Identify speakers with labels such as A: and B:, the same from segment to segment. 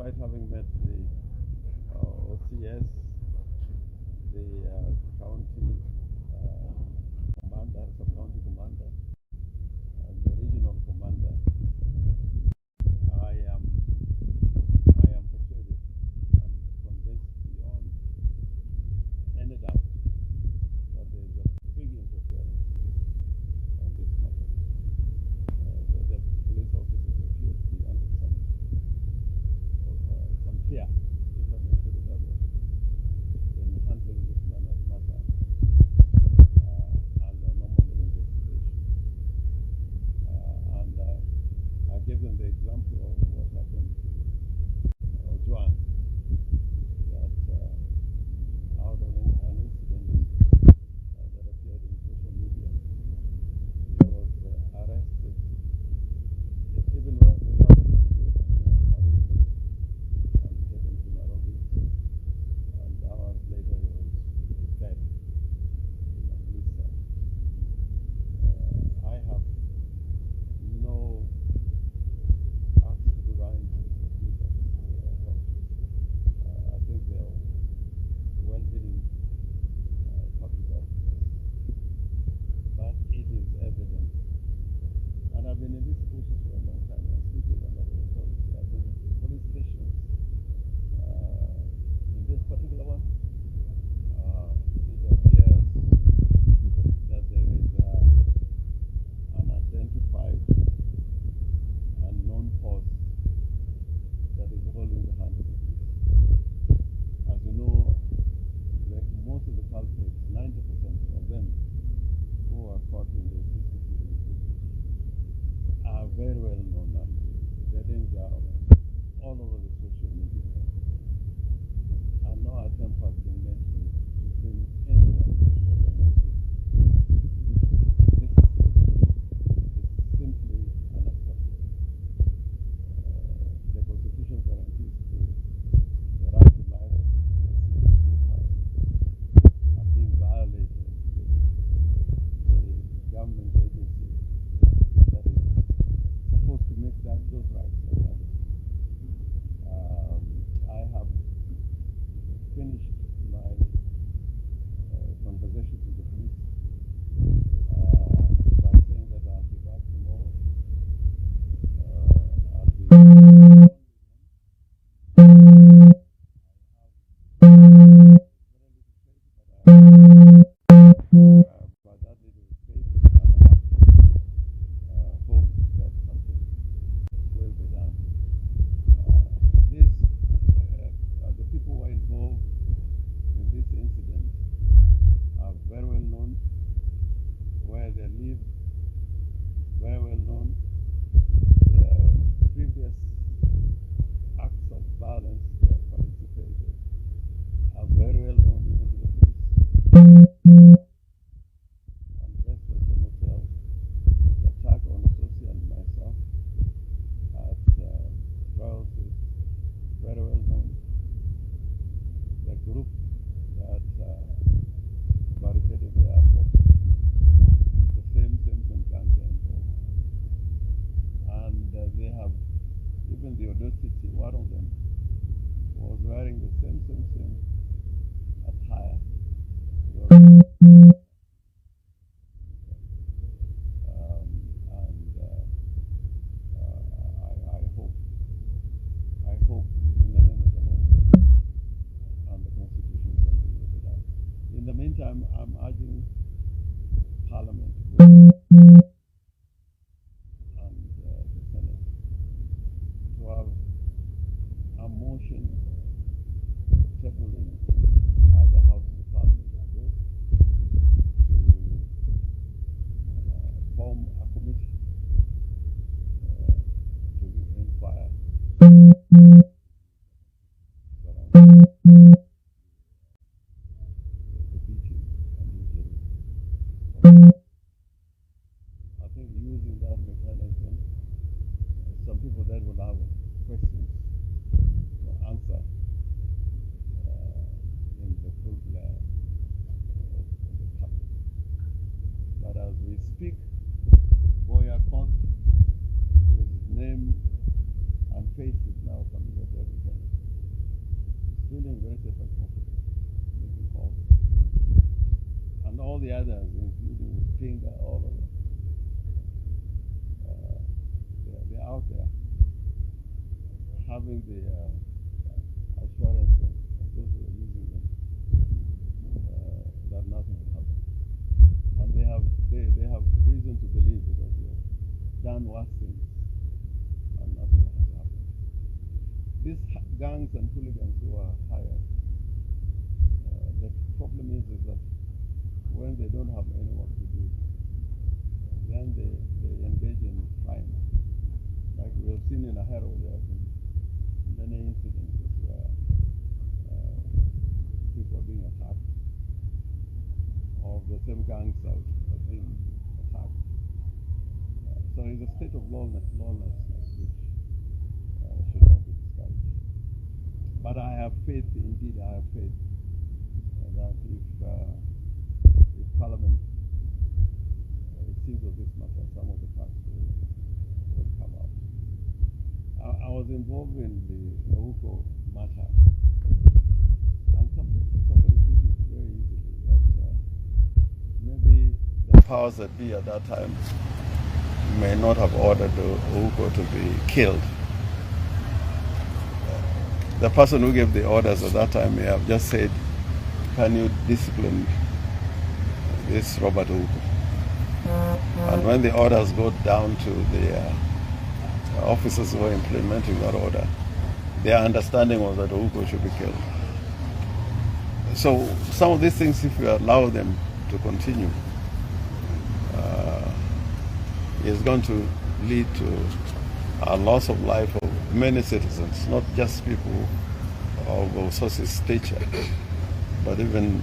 A: despite having met the OCS, the county commander, sub-county commander, and the regional commander, I am persuaded and convinced beyond any doubt that there is a big interference on this matter. The police officers appear to be under some fear, if I may put it that way, in handling this matter as a normal investigation. And I gave them the example of what happened to Juan, that out of an incident that appeared in social media, he was arrested, even without an incident, and taken to Nairobi, and hours later he was dead in a police cell. I have no axe to grind with the police officers at all. I think they are well-meaning public officers, but it is evident, and I've been in this position for a long time. I speak with a lot of authority. I've been in the police stations. In this particular one, it appears that there is an identified and known force that is holding the hand of the police. As you know, like most of the culprits, 90% of them who are caught in the CCTV footage are very well known, and their names are all over the social media. And no attempt has been made to bring anyone to the This is simply unacceptable. The Constitution guarantees the right to life and security of person are being violated. The government agency that is supposed to make those rights available. I have finished my conversation with the police by saying that I'll be back tomorrow. I'll be but that little faith, I have hope that something will be done. The people who are involved in this incident are very well known, where they live, very well known. Their previous acts of violence they have participated are very well known even to the police. On West Western Hotel, the attack on Osotsi and myself at Royal is very well known. The group that barricaded the airport, the same guns are involved. And they have, even the Osotsi, one of them was wearing the same attire. I hope in the name of the Lord and the Constitution something will be done. In the meantime, I'm urging Parliament and the Senate to have a motion tabled in either House of Parliament or both to form a committee to inquire around the beating and injury. I think using that mechanism, some people that will have questions to answer in the full glare of the public. But as we speak, Boya Kont, whose name and face is now familiar to everyone, the others, including Pinga, all of them. They're out there having the assurance of those who are using them that nothing will happen. And they have reason to believe because they have done worse things and nothing has happened. These gangs and hooligans who are hired, the problem is that when they don't have any work to do, then they engage in crime. Like we have seen in Ahero, there have been many incidences where people are being attacked, or the same gangs have been attacked. So it's a state of lawlessness which should not be discouraged. But I have faith, indeed I have faith, that if Parliament receives of this matter, some of the facts will come out. I was involved in the Ouko matter, and somebody put it very easily that maybe the powers that be at that time may not have ordered the Ouko to be killed. The person who gave the orders at that time may have just said, "Can you discipline this Robert Ouko?" And when the orders go down to the officers who were implementing that order, their understanding was that Ouko should be killed. So some of these things, if you allow them to continue, is going to lead to a loss of life of many citizens, not just people of Osotsi stature, but even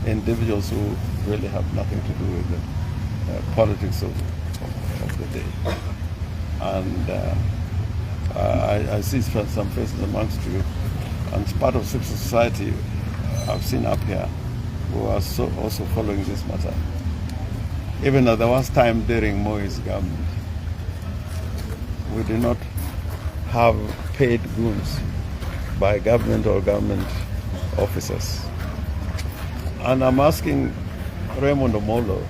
A: individuals who really have nothing to do with the politics of the day. And I see some faces amongst you, and part of civil society I've seen up here who are also following this matter. Even at the worst time during Moi's government, we did not have paid goons by government or government officers. And I'm asking Raymond Omolo,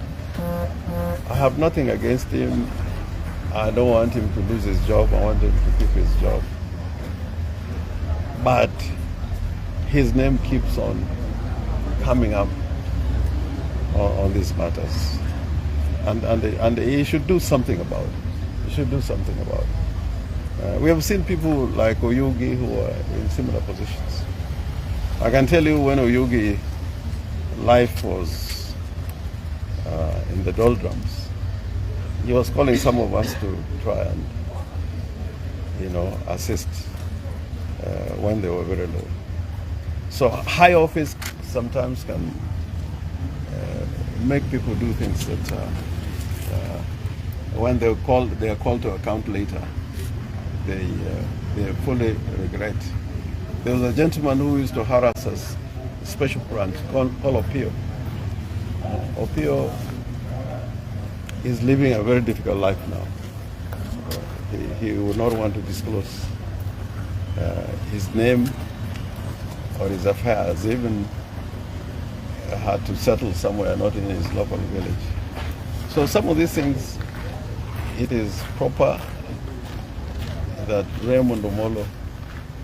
A: I have nothing against him. I don't want him to lose his job. I want him to keep his job. But his name keeps on coming up on these matters. And he should do something about it. He should do something about it. We have seen people like Oyugi who are in similar positions. I can tell you when Oyugi life was in the doldrums, he was calling some of us to try and, assist when they were very low. So high office sometimes can make people do things that when they are called to account later, they fully regret. There was a gentleman who used to harass us, special branch called Opio. Opio is living a very difficult life now. He would not want to disclose his name or his affairs. Even had to settle somewhere, not in his local village. So some of these things, it is proper that Raymond Omolo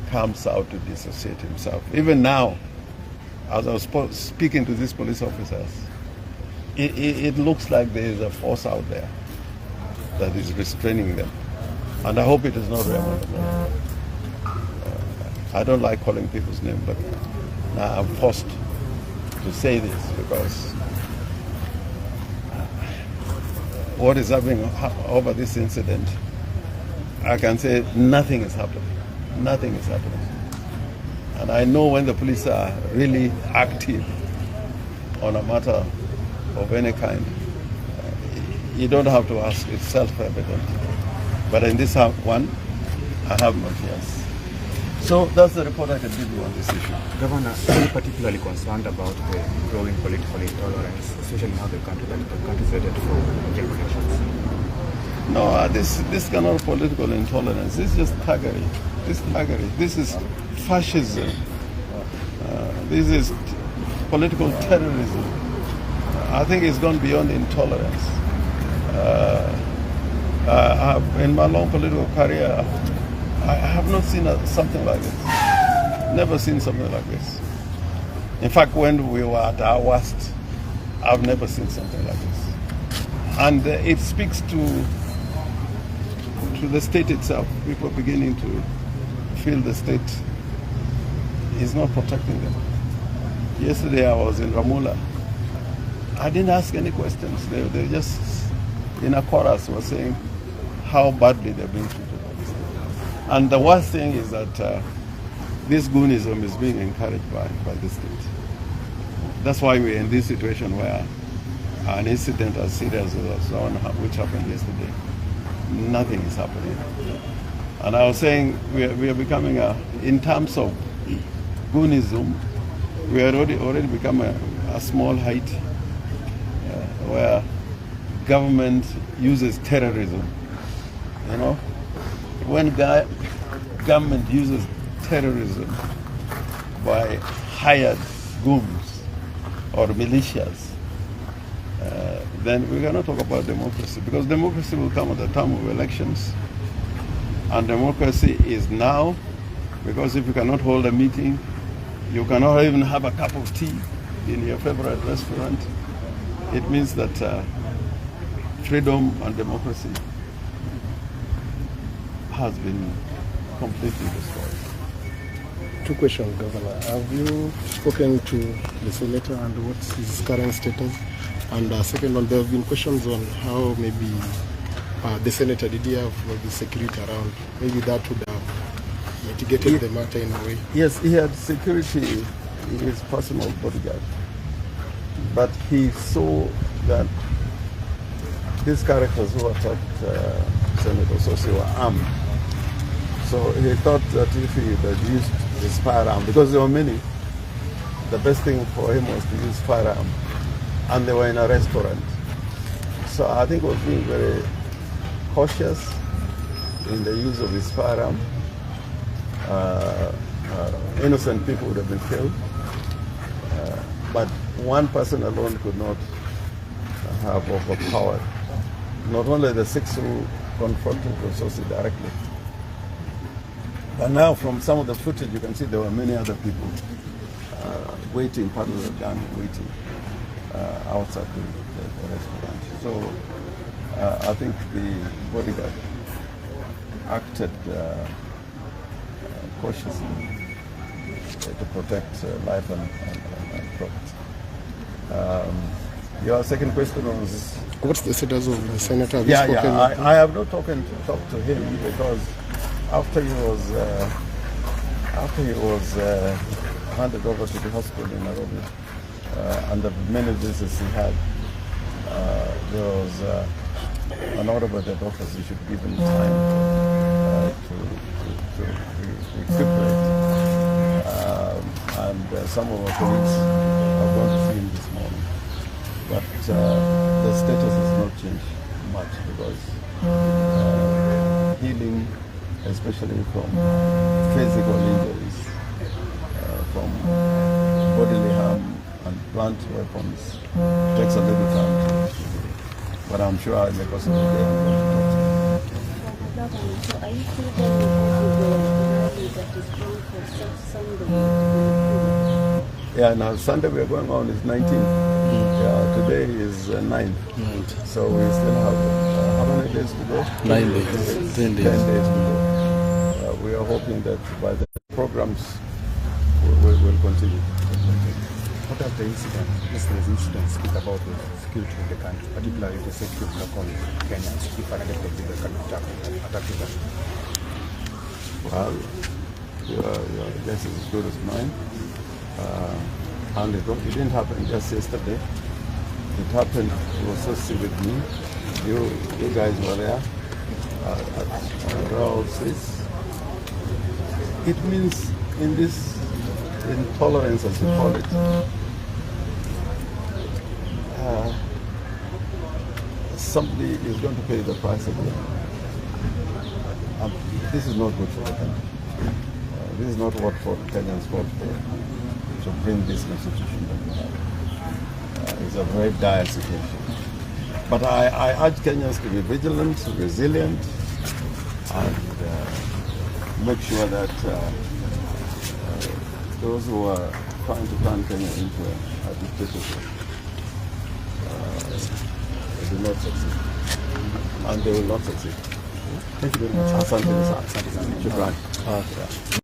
A: comes out to dissociate himself. Even now, as I was speaking to these police officers, it looks like there is a force out there that is restraining them. And I hope it is not Raymond Omolo. I don't like calling people's name, but now I'm forced to say this because what is happening over this incident, I can say nothing is happening. Nothing is happening. And I know when the police are really active on a matter of any kind, you don't have to ask, it's self-evident. But in this one, I have my fears. So that's the report I can give you on this issue.
B: Governor, are you particularly concerned about the growing political intolerance, especially now the country is headed for general elections?
A: No, this cannot be political intolerance. This is just thuggery. This is thuggery. This is fascism. This is political terrorism, I think it's gone beyond intolerance. In my long political career, I have not seen something like this. Never seen something like this. In fact, when we were at our worst, I've never seen something like this. And it speaks to the state itself. People are beginning to feel the state is not protecting them. Yesterday I was in Ramula. I didn't ask any questions. They just, in a chorus, were saying how badly they're being treated by the state. And the worst thing is that this goonism is being encouraged by the state. That's why we're in this situation where an incident as serious as the one which happened yesterday, nothing is happening. And I was saying we are becoming in terms of goonism, we are already become a small height where government uses terrorism. You know, when government uses terrorism by hired goons or militias, then we cannot talk about democracy, because democracy will come at the time of elections. And democracy is now, because if you cannot hold a meeting, you cannot even have a cup of tea in your favorite restaurant, it means that freedom and democracy has been completely destroyed.
C: Two questions, Governor. Have you spoken to the senator and what's his current status? And second one, there have been questions on how maybe the senator, did he have maybe security around? Maybe that would have mitigated the matter in a way.
A: Yes, he had security in his personal bodyguard. But he saw that these characters who attacked Senator Osotsi were armed. So he thought that if he had used his firearm, because there were many, the best thing for him was to use firearm. And they were in a restaurant. So I think he was being very cautious in the use of his firearm. Innocent people would have been killed. But one person alone could not have overpowered not only the six who confronted Osotsi directly, but now from some of the footage you can see there were many other people waiting, part of the gang waiting outside the restaurant. So I think the bodyguard acted cautiously to protect life and property. Your second question was...
C: What's the status of the senator? Have
A: I have not talked to him, because after he was handed over to the hospital in Nairobi, and the many visits he had, there was an order by the doctors he should give him time to recuperate. And some of our colleagues are going to see him this morning. But the status has not changed much, because healing, especially from physical injuries, from bodily harm and blunt weapons, takes a little time. But I'm sure in the course of the day I'm going to talk to him.
D: So are you still going to that is going for Sunday?
A: Yeah, now Sunday we are going on is 19th. Today is 9th. So we still have how many days to go?
C: 9 days. 10 days.
A: 10 days to go. We are hoping that by the programs we will continue.
B: What are the incidents? These incidents speak about the security of the country, particularly the safety of local Kenyans, if an elected leader can attack them.
A: Well, your guess is as good as mine. And it didn't happen just yesterday. It happened to Osotsi with me. You guys were there at Royal Swiss. It means in this intolerance, as you call it, somebody is going to pay the price again. This is not good for the country. This is not what Kenyans fought for, to bring this constitution that we have. It's a very dire situation. But I urge Kenyans to be vigilant, resilient, and make sure that those who are trying to turn Kenya into a dictatorship do not succeed. And they will not succeed.
B: Thank you very much.
A: Asante sana. Shukran.